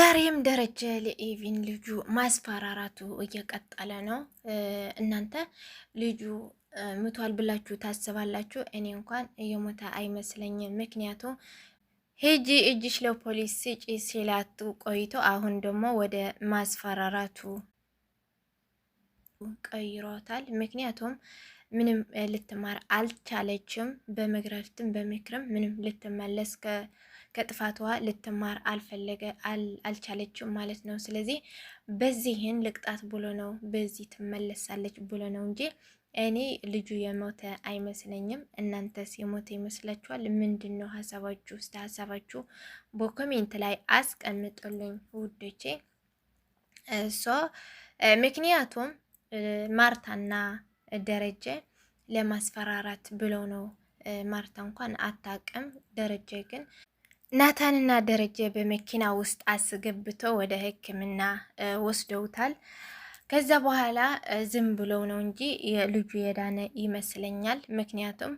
ዛሬም ደረጀ ለኤቪን ልጁ ማስፈራራቱ እየቀጠለ ነው። እናንተ ልጁ ሙቷል ብላችሁ ታስባላችሁ? እኔ እንኳን እየሞተ አይመስለኝም። ምክንያቱም ሄጂ እጅሽ ለፖሊስ ስጪ ሲላቱ ቆይቶ አሁን ደግሞ ወደ ማስፈራራቱ ቀይሮታል። ምክንያቱም ምንም ልትማር አልቻለችም። በመግረፍትም በምክርም ምንም ልትመለስ ከጥፋቷ ልትማር አልቻለችም ማለት ነው። ስለዚህ በዚህን ልቅጣት ብሎ ነው በዚህ ትመለሳለች ብሎ ነው እንጂ እኔ ልጁ የሞተ አይመስለኝም። እናንተስ የሞተ ይመስላችኋል? ምንድን ነው ሀሳባችሁ? ውስጥ ሀሳባችሁ በኮሜንት ላይ አስቀምጡልኝ ውዶቼ። ምክንያቱም ማርታና ደረጀ ለማስፈራራት ብለው ነው። ማርታ እንኳን አታቅም። ደረጀ ግን ናታንና ደረጀ በመኪና ውስጥ አስገብተው ወደ ሕክምና ወስደውታል። ከዛ በኋላ ዝም ብለው ነው እንጂ ልጁ የዳነ ይመስለኛል። ምክንያቱም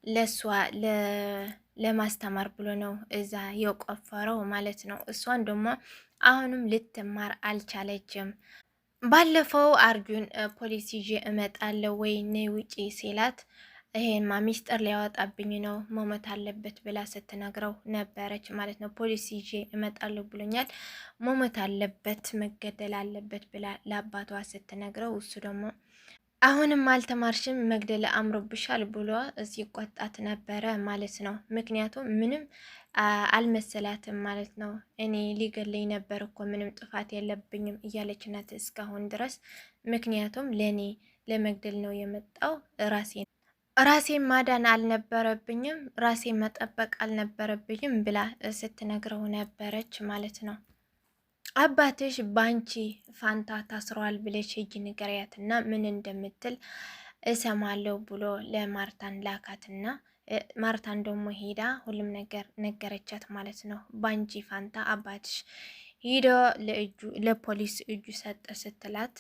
ለሷ ለማስተማር ብሎ ነው እዛ የቆፈረው ማለት ነው። እሷን ደግሞ አሁንም ልትማር አልቻለችም። ባለፈው አርጁን ፖሊስ ይዤ እመጣለሁ ወይ ነይ ውጪ ሲላት ይሄንማ ሚስጥር ሊያወጣብኝ ነው መሞት አለበት ብላ ስትነግረው ነበረች ማለት ነው። ፖሊስ ይዤ እመጣለሁ ብሎኛል፣ መሞት አለበት መገደል አለበት ብላ ለአባቷ ስትነግረው እሱ ደግሞ አሁንም አልተማርሽም መግደል አምሮብሻል ብሎ ሲቆጣት ነበረ ማለት ነው። ምክንያቱም ምንም አልመሰላትም ማለት ነው። እኔ ሊገለኝ ነበር እኮ ምንም ጥፋት የለብኝም እያለች ናት እስካሁን ድረስ። ምክንያቱም ለእኔ ለመግደል ነው የመጣው ራሴን ማዳን አልነበረብኝም፣ ራሴን መጠበቅ አልነበረብኝም ብላ ስትነግረው ነበረች ማለት ነው። አባትሽ ባንቺ ፋንታ ታስሯል ብለሽ ሂጂ ንገሪያትና ምን እንደምትል እሰማለሁ ብሎ ለማርታን ላካትና ማርታን ደግሞ ሄዳ ሁሉም ነገር ነገረቻት ማለት ነው። ባንቺ ፋንታ አባትሽ ሂዶ ለፖሊስ እጁ ሰጠ ስትላት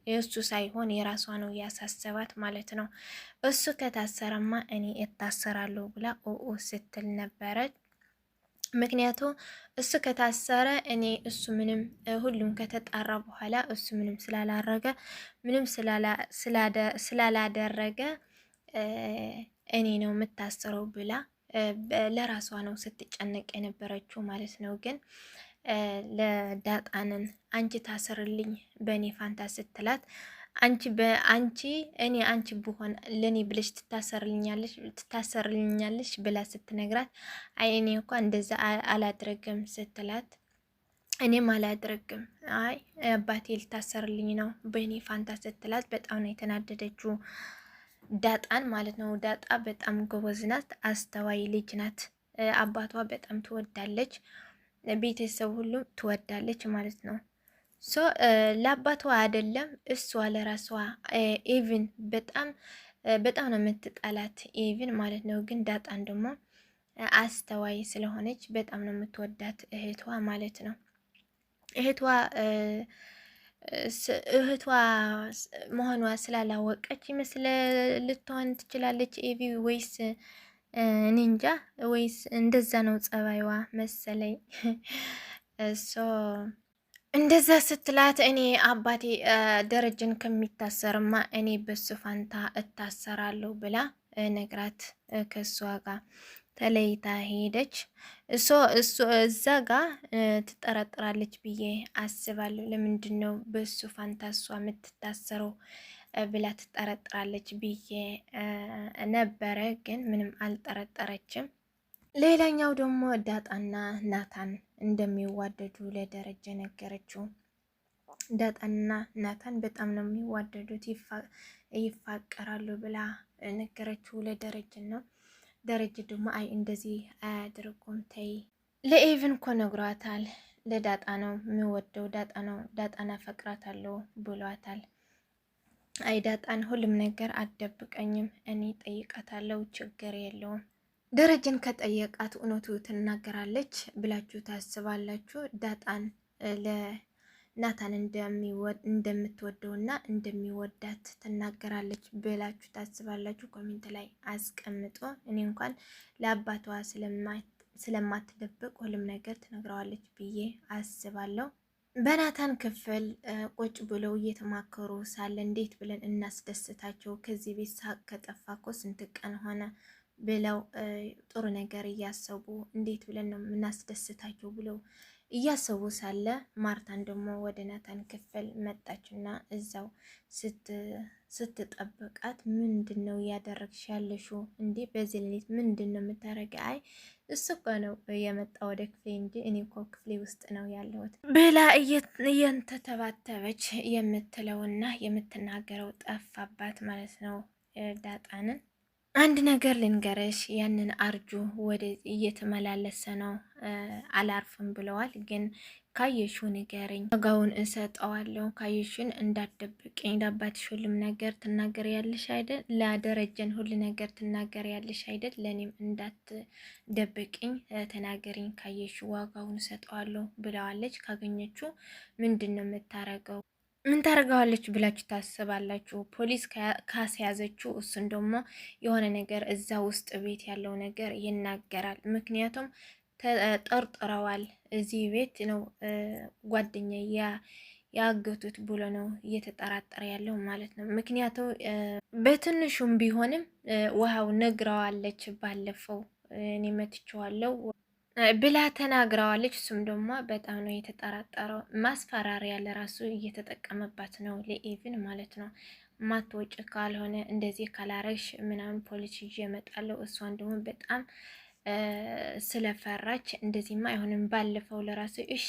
የእሱ ሳይሆን የራሷ ነው ያሳሰባት ማለት ነው። እሱ ከታሰረማ እኔ እታሰራለሁ ብላ ኦ ስትል ነበረች። ምክንያቱ እሱ ከታሰረ እኔ እሱ ምንም ሁሉም ከተጣራ በኋላ እሱ ምንም ስላላረገ ምንም ስላላደረገ እኔ ነው የምታሰረው ብላ ለራሷ ነው ስትጨነቅ የነበረችው ማለት ነው። ግን ለዳጣንን አንቺ ታሰርልኝ በእኔ ፋንታ ስትላት አንቺ እኔ አንቺ ብሆን ለኔ ብለሽ ትታሰርልኛለሽ ብላ ስትነግራት አይ እኔ እንኳን እንደዛ አላድርግም ስትላት እኔም አላድርግም አይ አባቴ ልታሰርልኝ ነው በእኔ ፋንታ ስትላት በጣም ነው የተናደደችው ዳጣን ማለት ነው። ዳጣ በጣም ጎበዝ ናት፣ አስተዋይ ልጅ ናት። አባቷ በጣም ትወዳለች፣ ቤተሰብ ሁሉም ትወዳለች ማለት ነው። ለአባቷ አይደለም እሷ ለራሷ ኢቭን በጣም ነው የምትጠላት ኢቭን ማለት ነው። ግን ዳጣን ደግሞ አስተዋይ ስለሆነች በጣም ነው የምትወዳት እህቷ ማለት ነው። እህቷ መሆኗ ስላላወቀች ይመስል ልትሆን ትችላለች ኤቪ ወይስ ኒንጃ ወይስ እንደዛ ነው ጸባይዋ መሰለኝ። እንደዛ ስትላት እኔ አባቴ ደረጀን ከሚታሰርማ እኔ በሱ ፋንታ እታሰራለሁ ብላ ነግራት ከሷ ጋር ተለይታ ሄደች። እዛ ጋ ትጠረጥራለች ብዬ አስባለሁ። ለምንድን ነው በሱ ፋንታ እሷ የምትታሰረው ብላ ትጠረጥራለች ብዬ ነበረ፣ ግን ምንም አልጠረጠረችም። ሌላኛው ደግሞ ዳጣና ናታን እንደሚዋደዱ ለደረጀ ነገረችው። ዳጣና ናታን በጣም ነው የሚዋደዱት፣ ይፋቀራሉ ብላ ነገረችው ለደረጀ ነው። ደረጀ ደግሞ አይ እንደዚህ አያድርጉም ተይ፣ ለኤቭን እኮ ነግሯታል። ለዳጣ ነው የሚወደው፣ ዳጣን አፈቅራታለሁ ብሏታል። አይ ዳጣን ሁሉም ነገር አትደብቀኝም፣ እኔ ጠይቃታለሁ፣ ችግር የለውም። ደረጀን ከጠየቃት እውነቱ ትናገራለች ብላችሁ ታስባላችሁ? ዳጣን ለናታን እንደምትወደውና እንደሚወዳት ትናገራለች ብላችሁ ታስባላችሁ? ኮሜንት ላይ አስቀምጦ። እኔ እንኳን ለአባቷ ስለማትደብቅ ሁሉም ነገር ትነግረዋለች ብዬ አስባለሁ። በናታን ክፍል ቁጭ ብለው እየተማከሩ ሳለ እንዴት ብለን እናስደስታቸው ከዚህ ቤት ሳቅ ከጠፋ እኮ ስንት ቀን ሆነ ብለው ጥሩ ነገር እያሰቡ እንዴት ብለን ነው የምናስደስታቸው ብለው እያሰቡ ሳለ ማርታን ደግሞ ወደ ናታን ክፍል መጣችና እዛው ስትጠብቃት ምንድን ነው እያደረግሽ ያለሽው እንዴ? በዚህ ሌሊት ምንድን ነው የምታረጊ? አይ እሱ እኮ ነው የመጣ ወደ ክፍሌ እንጂ እኔ እኮ ክፍሌ ውስጥ ነው ያለሁት ብላ እየተተባተበች የምትለውና የምትናገረው ጠፋባት ማለት ነው ዳጣንን። አንድ ነገር ልንገረሽ፣ ያንን አርጁ ወደ እየተመላለሰ ነው አላርፍም ብለዋል። ግን ካየሽው ንገረኝ፣ ዋጋውን እሰጠዋለሁ። ካየሽን እንዳትደብቅኝ፣ ለአባትሽ ሁሉም ነገር ትናገር ያለሽ አይደል? ለደረጀን ሁሉ ነገር ትናገር ያለሽ አይደል? ለእኔም እንዳትደብቅኝ ተናገሪኝ። ካየሽው ዋጋውን እሰጠዋለሁ ብለዋለች። ካገኘችው ምንድን ነው የምታረገው? ምን ታደርገዋለች ብላችሁ ታስባላችሁ? ፖሊስ ካስያዘችው እሱን ደግሞ የሆነ ነገር እዛ ውስጥ ቤት ያለው ነገር ይናገራል። ምክንያቱም ተጠርጥረዋል። እዚህ ቤት ነው ጓደኛ ያገቱት ብሎ ነው እየተጠራጠረ ያለው ማለት ነው። ምክንያቱም በትንሹም ቢሆንም ውሃው ነግረዋለች። ባለፈው እኔ መትቼዋለሁ ብላ ተናግረዋለች። እሱም ደግሞ በጣም ነው የተጠራጠረው። ማስፈራሪያ ለራሱ እየተጠቀመባት ነው ለኤቭን ማለት ነው። ማትወጭ ካልሆነ እንደዚህ ካላረግሽ ምናምን ፖሊስ ይዤ እመጣለሁ። እሷን ደግሞ በጣም ስለፈራች እንደዚህማ አይሆንም፣ ባለፈው ለራሱ እሺ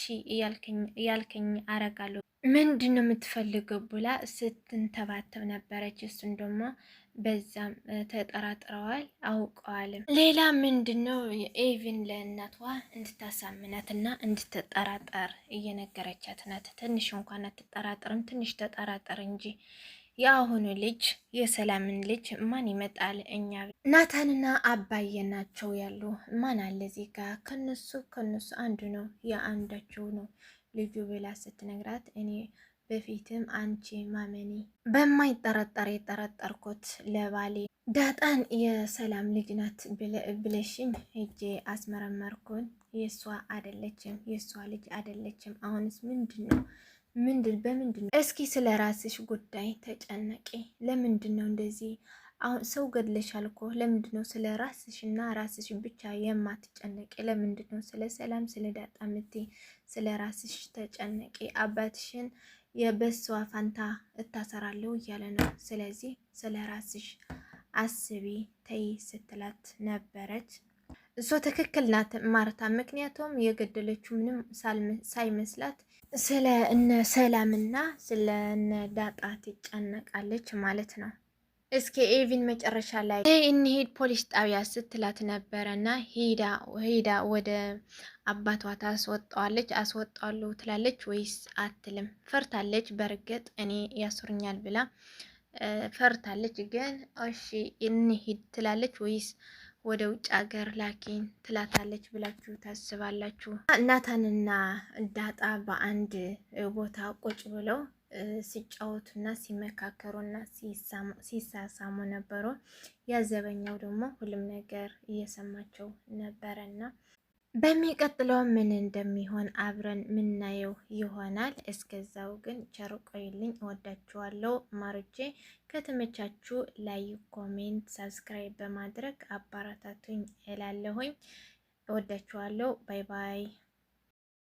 እያልከኝ አረጋለሁ ምንድን ነው የምትፈልገው ብላ ስትንተባተብ ነበረች። እሱን ደግሞ በዛም ተጠራጥረዋል አውቀዋልም። ሌላ ምንድን ነው ኤቪን ለእናቷ እንድታሳምናትና እንድትጠራጠር እየነገረቻት ናት። ትንሽ እንኳን አትጠራጠርም፣ ትንሽ ተጠራጠር እንጂ የአሁኑ ልጅ የሰላምን ልጅ ማን ይመጣል? እኛ ናታንና አባዬ ናቸው ያሉ። ማን አለ እዚህ ጋር? ከነሱ አንዱ ነው የአንዳቸው ነው ልጁ ብላ ስትነግራት እኔ በፊትም አንቺ ማመኔ በማይጠረጠር የጠረጠርኩት ለባሌ ዳጣን የሰላም ልጅ ናት ብለሽኝ ሄጄ አስመረመርኩን። የእሷ አይደለችም፣ የእሷ ልጅ አይደለችም። አሁንስ ምንድን ነው? በምንድን ነው? እስኪ ስለ ራስሽ ጉዳይ ተጨነቂ። ለምንድን ነው እንደዚህ? አሁን ሰው ገድለሻል እኮ። ለምንድን ነው ስለ ራስሽና ራስሽ ብቻ የማትጨነቂ? ለምንድን ነው ስለ ሰላም ስለ ዳጣ ምትይ? ስለ ራስሽ ተጨነቂ። አባትሽን የበሷ ፋንታ እታሰራለሁ እያለ ነው። ስለዚህ ስለ ራስሽ አስቢ ተይ ስትላት ነበረች። እሷ ትክክል ናት ማርታ። ምክንያቱም የገደለችው ምንም ሳይመስላት ስለ እነ ሰላምና ስለ እነ ዳጣ ትጨነቃለች ማለት ነው። እስኪ ኤቪን መጨረሻ ላይ እንሂድ ፖሊስ ጣቢያ ስትላት ነበረና ሄዳ ወደ አባቷ ታስወጣዋለች። አስወጣዋለሁ ትላለች ወይስ አትልም? ፈርታለች። በእርግጥ እኔ ያስሩኛል ብላ ፈርታለች። ግን እሺ እንሂድ ትላለች ወይስ ወደ ውጭ ሀገር ላኪን ትላታለች ብላችሁ ታስባላችሁ? ናታንና ዳጣ በአንድ ቦታ ቁጭ ብለው ሲጫወቱና ሲመካከሩና ሲሳሳሙ ነበሩ። ያዘበኛው ደግሞ ሁሉም ነገር እየሰማቸው ነበረና በሚቀጥለው ምን እንደሚሆን አብረን ምናየው ይሆናል። እስከዛው ግን ቸር ቆዩልኝ። እወዳችኋለሁ ማርቼ። ከተመቻችሁ ላይክ፣ ኮሜንት፣ ሰብስክራይብ በማድረግ አባራታቱኝ እላለሁኝ። እወዳችኋለሁ። ባይ ባይ።